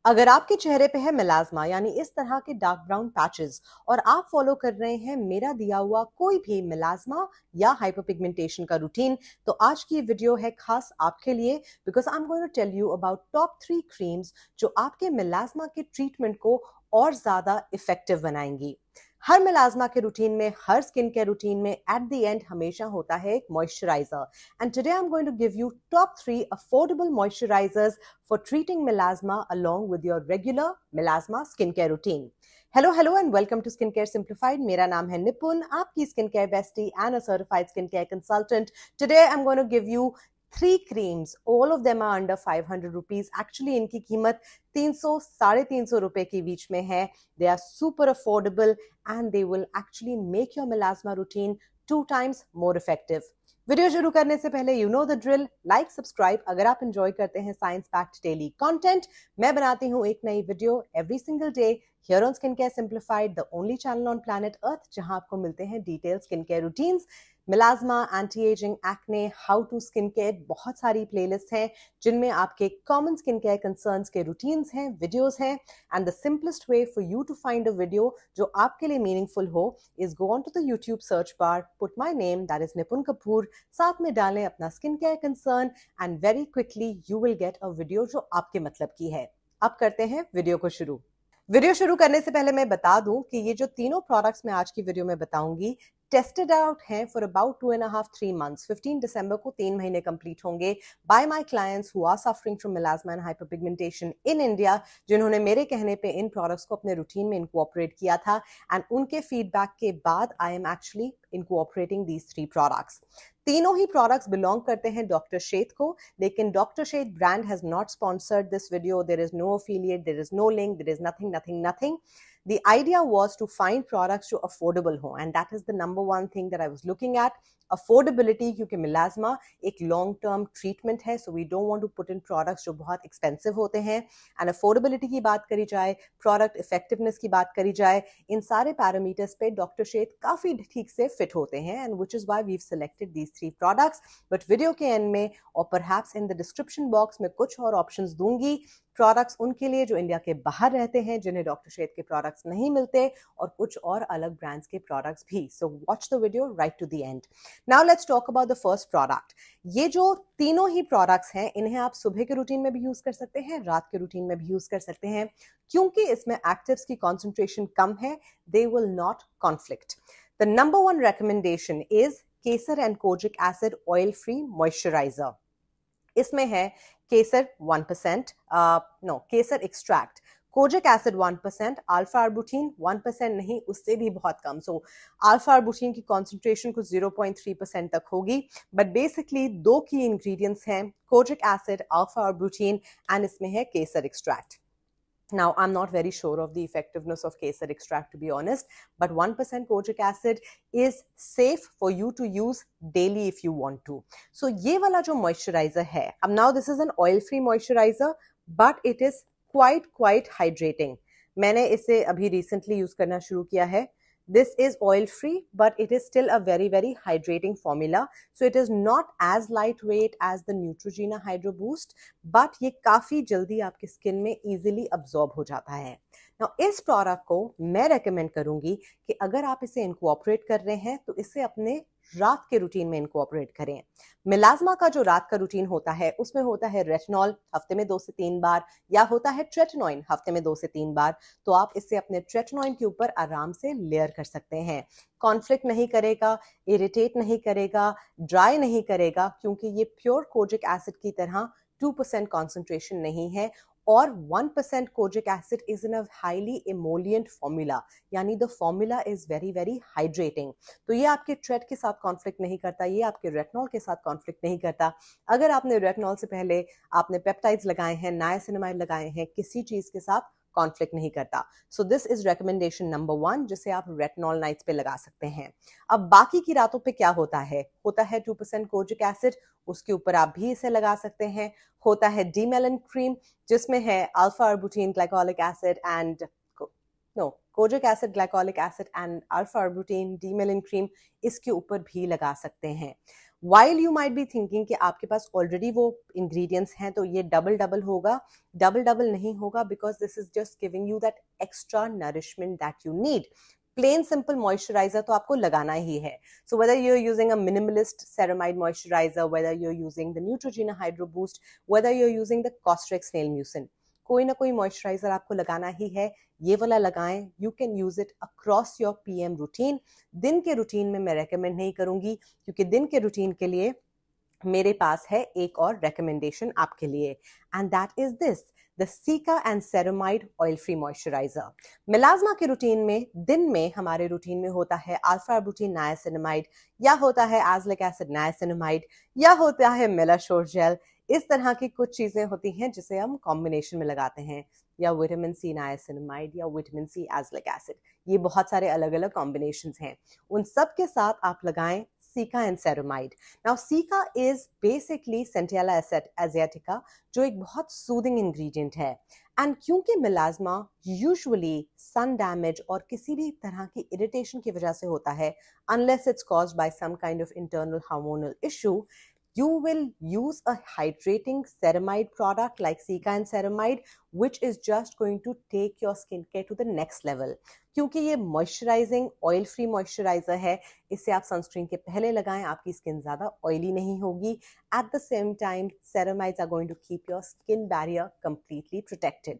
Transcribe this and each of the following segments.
अगर आपके चेहरे पे है मेलाज़्मा यानी इस तरह के डार्क ब्राउन पैचेस और आप फॉलो कर रहे हैं मेरा दिया हुआ कोई भी मेलाज़्मा या हाइपरपिगमेंटेशन का रूटीन, तो आज की वीडियो है खास आपके लिए because I am going to tell you about top 3 creams जो आपके मेलाज़्मा के ट्रीटमेंट को और ज्यादा इफेक्टिव बनाएंगी। हर मेलाज़्मा के रूटीन में, हर स्किन केयर रूटीन में एट द एंड हमेशा होता है एक moisturizer, and today I am going to give you top 3 affordable moisturizers for treating melasma along with your regular melasma skincare routine. Hello and welcome to Skincare Simplified. मेरा नाम है निपुन, आपकी skincare bestie and a certified skincare consultant. Today I'm going to give you 3 creams. All of them are under 500 rupees. Actually इनकी कीमत 300-350 रुपए के बीच में है. They are super affordable and they will actually make your melasma routine 2 times more effective. Video शुरू करने से पहले you know the drill, like subscribe अगर आप एंजॉय करते हैं साइंस पैक्ड डेली कंटेंट। मैं बनाती हूँ एक नई video every single day here on skin care simplified, the only channel on planet Earth जहां आपको मिलते हैं detail skin care routines, melasma, anti ageing, acne, how to skin care, बहुत सारी प्लेलिस्ट हैं जिनमें आपके कॉमन स्किन केयर कंसर्न्स के रूटीन्स हैं, वीडियोस हैं, and the simplest way for you to find a video जो आपके लिए मीनिंगफुल हो is go on to the YouTube search bar, put my name that is Nipun Kapoor, साथ में डालें अपना skin care concern and very quickly you will get a video जो आपके मतलब की है। अब करते हैं वीडियो को शुरू। वीडियो शुरू करने से पहले मैं बता दूं कि ये जो तीनों प्रोडक्ट्स मैं आज की वीडियो में बताऊंगी टेस्टेड आउट हैं फॉर अबाउट 2.5-3 months। 15 दिसंबर को 3 महीने कंप्लीट होंगे by my clients who are suffering from melasma and hyperpigmentation in India, जिन्होंने मेरे कहने पे इन प्रोडक्ट्स को अपने रूटीन में इनकॉर्पोरेट किया था, एंड उनके फीडबैक के बाद I am actually incorporating these 3 products. तीनों ही प्रोडक्ट्स बिलोंग करते हैं डॉक्टर शेथ को, लेकिन doctor Sheth brand has not sponsored this video. There is no affiliate, there is no link, there is nothing. The idea was to find products जो affordable हो, and that is the number one thing that I was looking at. Affordability, क्योंकि melasma एक long term treatment है, so we don't want to put in products जो बहुत expensive होते हैं, and affordability की बात करी जाए, product effectiveness की बात करी जाए, इन सारे parameters पे डॉक्टर शेथ काफी ठीक से fit होते हैं, and which is why we've selected these 3 products. But video के end में और perhaps in the description box में कुछ और options दूंगी प्रोडक्ट्स उनके लिए जो इंडिया के बाहर रहते हैं, जिन्हें डॉक्टर शेथ के प्रोडक्ट्स नहीं मिलते, और कुछ और अलग ब्रांड्स के प्रोडक्ट्स भी। So watch the video right to the end. Now let's talk about the first product. ये जो तीनों ही प्रोडक्ट्स हैं इन्हें आप सुबह के रूटीन में भी यूज कर सकते हैं, रात के रूटीन में भी यूज कर सकते हैं, क्योंकि इसमें एक्टिव्स की कॉन्सेंट्रेशन कम है, they will not conflict. The number 1 recommendation is Kesar and kojic acid oil free moisturiser. इसमें है केसर 1%, केसर extract, kojic acid 1%, alpha arbutin 1% नहीं, उससे भी बहुत कम। सो अल्फा आर्बुटीन की कॉन्सेंट्रेशन कुछ 0.3% तक होगी, बट बेसिकली 2 की इंग्रेडिएंट्स हैं, kojic acid, alpha arbutin, and इसमें है केसर extract. Now, I'm not very sure of the effectiveness of kesar extract, to be honest, but 1% kojic acid is safe for you to use daily if you want to. So, ये वाला जो moisturizer है, अब now this is an oil-free moisturizer, but it is quite hydrating. मैंने इसे अभी recently use करना शुरू किया है. This is oil-free, but it is still a very hydrating formula. So it is not as lightweight as the Neutrogena Hydro Boost, but ये काफी जल्दी आपके स्किन में easily absorb हो जाता है। Now इस प्रोडक्ट को मैं रेकमेंड करूंगी कि अगर आप इसे इनकॉर्पोरेट कर रहे हैं तो इसे अपने रात के रूटीन में इनकॉर्पोरेट करें। मेलाज़्मा का जो रात का रूटीन होता है उसमें होता है रेटिनॉल हफ्ते में 2 से 3 बार, या होता है ट्रेटिनॉइन हफ्ते में 2 से 3 बार, तो आप इसे अपने ट्रेटिनॉइन के ऊपर आराम से लेयर कर सकते हैं। कॉन्फ्लिक्ट नहीं करेगा, इरिटेट नहीं करेगा, ड्राई नहीं करेगा, क्योंकि ये प्योर कोजिक एसिड की तरह 2% कॉन्सेंट्रेशन नहीं है, और 1% kojic acid is in a highly emollient formula, यानी the formula is very hydrating. तो ये आपके ट्रेट के साथ कॉन्फ्लिक्ट नहीं करता, ये आपके रेटिनॉल के साथ कॉन्फ्लिक्ट नहीं करता। अगर आपने रेटिनॉल से पहले आपने पेप्टाइड्स लगाए हैं, नायासिनामाइड लगाए हैं, किसी चीज के साथ कॉन्फ्लिक्ट नहीं करता। So this is recommendation number 1, जिसे आप रेटिनॉल नाइट्स पे लगा सकते हैं। अब बाकी की रातों पे क्या होता है 2% कोजिक एसिड, उसके ऊपर आप भी इसे लगा सकते हैं। होता है डीमेलन क्रीम, जिसमें है alpha arbutin, glycolic acid and kojic acid, glycolic acid and alpha arbutin, Demelan cream, इसके ऊपर भी लगा सकते हैं। While you might be thinking कि आपके पास ऑलरेडी वो इंग्रेडिएंट्स हैं तो ये डबल डबल होगा, डबल डबल नहीं होगा, because this is just giving you that extra nourishment that you need. Plain simple moisturiser तो आपको लगाना ही है. So whether you are using a Minimalist ceramide moisturiser, whether you are using the Neutrogena Hydro Boost, whether you are using the COSRX snail mucin, कोई ना कोई moisturiser आपको लगाना ही है. ये वाला लगाएं. You can use it across your PM routine. दिन के रूटीन में मैं रेकमेंड नहीं करूंगी, क्योंकि दिन के रूटीन के लिए मेरे पास है एक और रेकमेंडेशन आपके लिए, and that is this, the caeca and ceramide oil free moisturiser. Melasma के रूटीन में दिन में हमारे रूटीन में होता है अल्फा ब्यूटीन नायासिनामाइड, या होता है एज़लिक एसिड नायासिनामाइड, या होता है मेलाशोर जेल. इस तरह की कुछ चीजें होती हैं जिसे हम कॉम्बिनेशन में लगाते हैं, या विटामिन सी नायासिनामाइड या विटामिन सी एज़लिक एसिड. ये बहुत सारे अलग अलग कॉम्बिनेशंस हैं. उन सब के साथ आप लगाएं Cica and ceramide. Now, Cica is basically Centella asiatica, जो एक बहुत सूदिंग ingredient है. एंड क्योंकि मेलाज्मा यूजुअली सन डैमेज और किसी भी तरह की इरिटेशन की वजह से होता है, unless it's caused by some kind of internal hormonal issue, you will use a hydrating ceramide product like Cica and ceramide, which is just going to take your skincare to the next level. क्योंकि ये moisturising oil free moisturiser है, इसे आप sunscreen के पहले लगाएं, आपकी skin ज्यादा ऑयली नहीं होगी. At the same time ceramides are going to keep your skin barrier completely protected.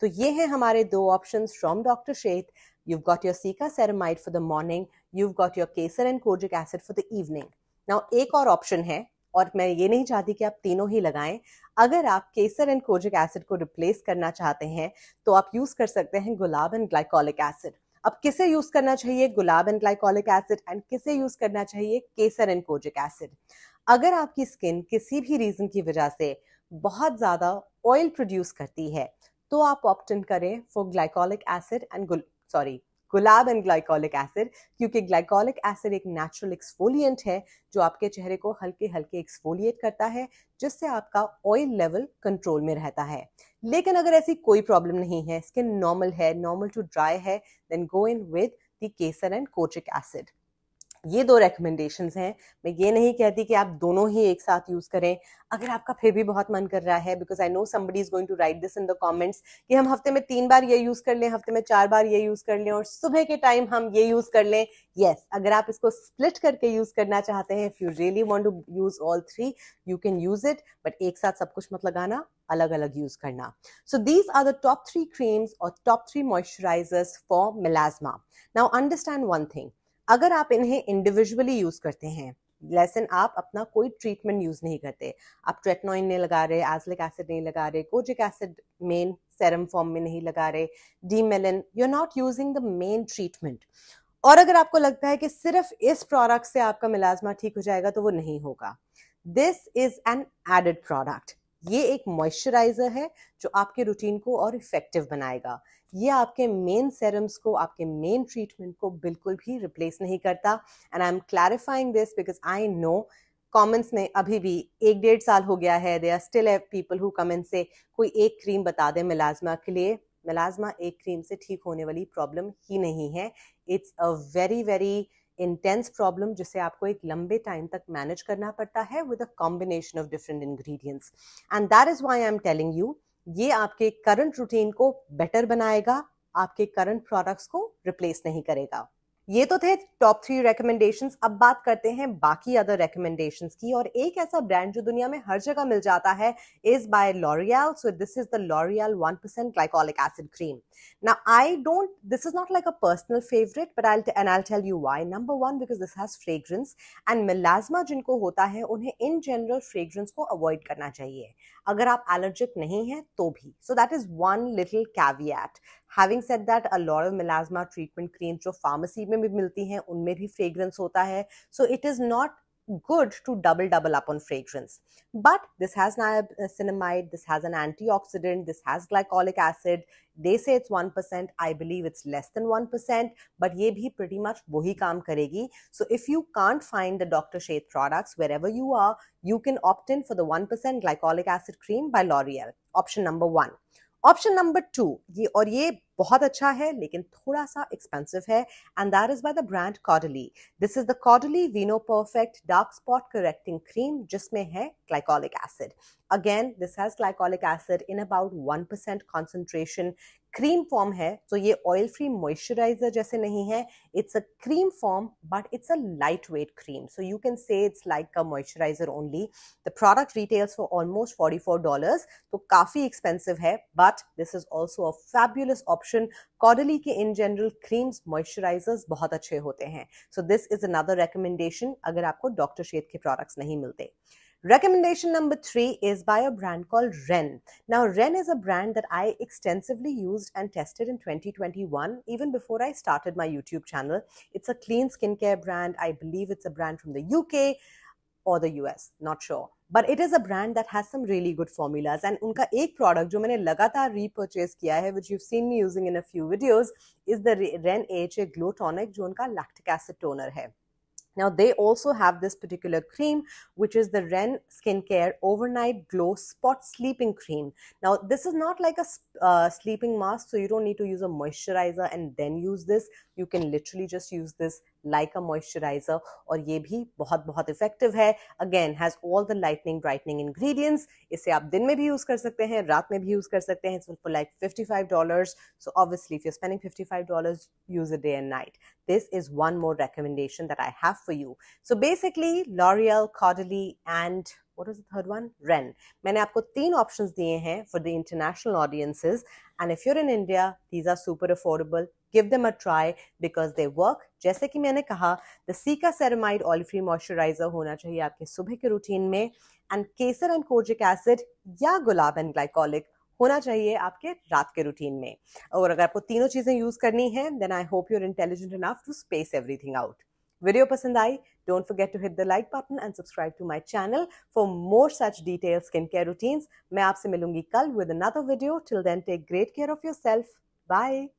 तो ये हैं हमारे दो options from doctor Sheth. You've got your Cica ceramide for the morning, you've got your Kesar and kojic acid for the evening. Now एक और option है, और मैं ये नहीं चाहती कि आप तीनों ही लगाएं. अगर आप केसर एंड कोजिक एसिड को रिप्लेस करना चाहते हैं तो आप यूज कर सकते हैं गुलाब एंड ग्लाइकोलिक एसिड. अब किसे यूज करना चाहिए गुलाब एंड ग्लाइकोलिक एसिड, एंड किसे यूज करना चाहिए केसर एंड कोजिक एसिड? अगर आपकी स्किन किसी भी रीजन की वजह से बहुत ज्यादा ऑयल प्रोड्यूस करती है तो आप ऑप्ट इन करें for glycolic acid and gulab and glycolic acid, क्योंकि ग्लाइकोलिक एसिड एक नेचुरल एक्सफोलिएंट है जो आपके चेहरे को हल्के हल्के एक्सफोलिएट करता है, जिससे आपका ऑयल लेवल कंट्रोल में रहता है. लेकिन अगर ऐसी कोई प्रॉब्लम नहीं है, स्किन नॉर्मल है, नॉर्मल टू ड्राई है, then go in with the kesar and kojic acid. ये दो रेकमेंडेशंस हैं. मैं ये नहीं कहती कि आप दोनों ही एक साथ यूज करें. अगर आपका फिर भी बहुत मन कर रहा है, because I know somebody is going to write this in the comments कि हम हफ्ते में 3 बार ये यूज कर लें, हफ्ते में 4 बार ये यूज कर लें और सुबह के टाइम हम ये यूज कर लें. यस, अगर आप इसको स्प्लिट करके यूज करना चाहते हैं, if you really want to use all 3, you can use it, but एक साथ सब कुछ मत लगाना, अलग अलग यूज करना. So these are the top 3 creams और top 3 moisturisers for melasma. Now understand one thing, अगर आप इन्हें इंडिविजुअली यूज करते हैं, लेसन आप अपना कोई ट्रीटमेंट यूज नहीं करते, आप ट्रेटनॉइन नहीं लगा रहे, एज़लिक एसिड नहीं लगा रहे, kojic acid main serum form में नहीं लगा रहे, Demelan, you are not using the main treatment, और अगर आपको लगता है कि सिर्फ इस प्रोडक्ट से आपका मेलाज्मा ठीक हो जाएगा, तो वो नहीं होगा. This is an added product. ये एक मॉइस्चराइजर है जो आपके रूटीन को और इफेक्टिव बनाएगा. ये आपके मेन सेरम्स को, आपके मेन ट्रीटमेंट को बिल्कुल भी रिप्लेस नहीं करता. And I am clarifying this because I know comments में अभी भी 1-1.5 साल हो गया है, there are still people who come and से कोई एक क्रीम बता दें मेलाज्मा के लिए. मेलाज्मा एक क्रीम से ठीक होने वाली प्रॉब्लम ही नहीं है. It's a very very intense problem जिसे आपको एक लंबे टाइम तक मैनेज करना पड़ता है with a combination of different ingredients. And that is why I am telling you, ये आपके करंट रूटीन को बेटर बनाएगा, आपके करंट प्रोडक्ट्स को रिप्लेस नहीं करेगा. ये तो थे टॉप 3 रेकमेंडेशंस. अब बात करते हैं बाकी अदर रेकमेंडेशंस की. और एक ऐसा ब्रांड जो दुनिया में हर जगह मिल जाता है is by L'Oréal. So this is the L'Oréal 1% glycolic acid cream. Now this is not like a personal favorite, but I'll tell you why. Number 1, because this has fragrance, and melasma जिनको होता है उन्हें in general fragrance को avoid करना चाहिए, अगर आप allergic नहीं हैं तो भी. So that is one little caveat. Having said that, a lot of melasma treatment creams जो pharmacy में भी मिलती हैं उनमें भी fragrance होता है. So it is not good to double up on fragrance. But this has niacinamide, this has an antioxidant, this has glycolic acid. They say it's 1%. I believe it's less than 1%, but ये भी pretty much वही काम करेगी. So if you can't find the Dr. Sheth products wherever you are, you can opt in for the 1% glycolic acid cream by L'Oreal. Option number 1. Option number 2, ये बहुत अच्छा है लेकिन थोड़ा सा एक्सपेंसिव है, and that is by the brand Caudalie. This is the Caudalie Vino Perfect dark spot correcting cream, जिसमें है glycolic acid. Again this has glycolic acid in about 1% concentration. Cream form है, तो ये ऑयल फ्री मॉइस्चराइजर जैसे नहीं है. It's a cream form but it's a light weight cream, so you can say it's like a moisturizer only. The product retails for almost $44, तो काफी expensive है, but this is also a fabulous option. Caudalie के in general creams, moisturizers बहुत अच्छे होते हैं. So this is another recommendation अगर आपको डॉक्टर शेड के products नहीं मिलते. Recommendation number 3 is by a brand called Ren. Now, Ren is a brand that I extensively used and tested in 2021, even before I started my YouTube channel. It's a clean skincare brand. I believe it's a brand from the UK or the US, not sure. But it is a brand that has some really good formulas. And उनका एक product जो मैंने लगातार repurchase किया है, which you've seen me using in a few videos, is the Ren AHA Glow Tonic, जो उनका lactic acid toner है. Now, they also have this particular cream, which is the Ren Skincare Overnight Glow Spot Sleeping Cream. Now, this is not like a sleeping mask, so you don't need to use a moisturizer and then use this. You can literally just use this like a moisturizer, और ये भी बहुत effective है. Again, has all the lightening brightening ingredients. इसे आप दिन में भी use कर सकते हैं, रात में भी use कर सकते हैं. It's for like $55. So obviously, if you're spending $55, use it day and night. This is one more recommendation that I have for you. So basically, L'Oreal, Caudalie, and what was the third one? Ren. मैंने आपको 3 options दिए हैं for the international audiences. And if you're in India, these are super affordable. Give them a try because they work. जैसे कि मैंने कहा, the Cica Ceramide Oil Free Moisturizer होना चाहिए आपके सुबह के रूटीन में, and Kesar and Kojic Acid या गुलाब and Glycolic होना चाहिए आपके रात के रूटीन में. और अगर आपको तीनों चीजें यूज करनी है, then I hope you're intelligent enough to space everything out. Video पसंद आई? Don't forget to hit the like button and subscribe to my channel for more such detailed skincare routines. मैं आपसे मिलूंगी कल with another video. Till then, take great care of yourself. Bye.